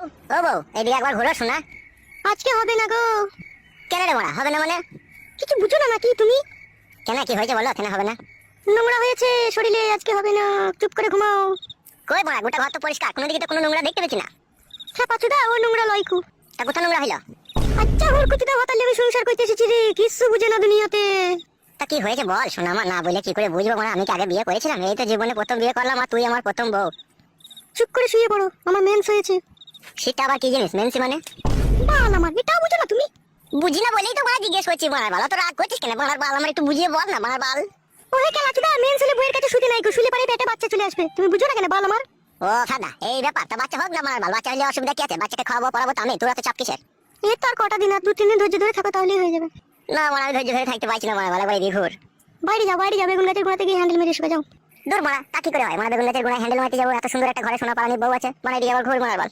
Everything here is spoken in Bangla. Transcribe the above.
ও বউ, এদিকে একবার ঘুরো শোনা। আজকে হবে না গো। কেন রে বড়া, হবে না মানে? কিছু বুঝো না নাকি তুমি? কেন, কি হয়েছে বলো, কেন হবে না? নোংরা হয়েছে শরীরে, আজকে হবে না, চুপ করে ঘুমাও। কই বড়া, গোটা ঘর তো পরিষ্কার, কোনো দিকে তো কোনো নোংরা দেখতে পেছি না। হ্যাঁ পাচুদা, ও নোংরা লয়কু। তা কোথা নোংরা হইলো? আচ্ছা ওর কুচিটা হতালে আমি সংসার করতে এসেছি রে, কিছু বুঝে না দুনিয়াতে। তা কি হয়েছে বল শোনা, আমার না বলে কি করে বুঝবো? মানে আমি কি আগে বিয়ে করেছিলাম? এই তো জীবনে প্রথম বিয়ে করলাম, আর তুই আমার প্রথম বউ। চুপ করে শুয়ে পড়ো, আমার মেন্স হয়েছে। সেটা আবার কি জিনিস মেনসি মানে? বাল আমার, এটাও বুঝো না তুমি? বুঝি না বলেই তো বড়া জিজ্ঞেস করছি। বড়ার বাল তো রাগ করছিস কেন? বড়ার বাল আমার একটু বুঝিয়ে বল না, বড়ার বাল। ওহে কেলাচুদা, মেন্স হলে বইয়ের কাছে শুতে নাই গো, শুলে পারে পেটে বাচ্চা চলে আসবে, তুমি বুঝো না কেন বাল আমার? ও খাদা, এই ব্যাপার। তা বাচ্চা হোক না বড়ার বাল, বাচ্চা হলে অসুবিধা কি আছে? বাচ্চাকে খাওয়াবো পড়াবো তো আমি, তোরা তো চাপ কিসের? এই তো আর কটা দিন, আর 2-3 দিন ধৈর্য ধরে থাকো, তাহলেই হয়ে যাবে। না বড়া, আমি ধৈর্য ধরে থাকতে পারছি না বড়া, বালে দিয়ে ঘুর। বাইরে যাও, বাইরে যাও, বেগুন গাছের গোড়াতে গিয়ে হ্যান্ডেল মেরে শুকে যাও। দূর বড়া, তা কি করে হয়? মানে বেগুন গাছের গোড়ায় হ্যান্ডেল মারতে যাবো? এত সুন্দর একটা ঘরে সোনা পালানি বউ আছে, মানে এদিকে আবার ঘুর বড়ার বাল।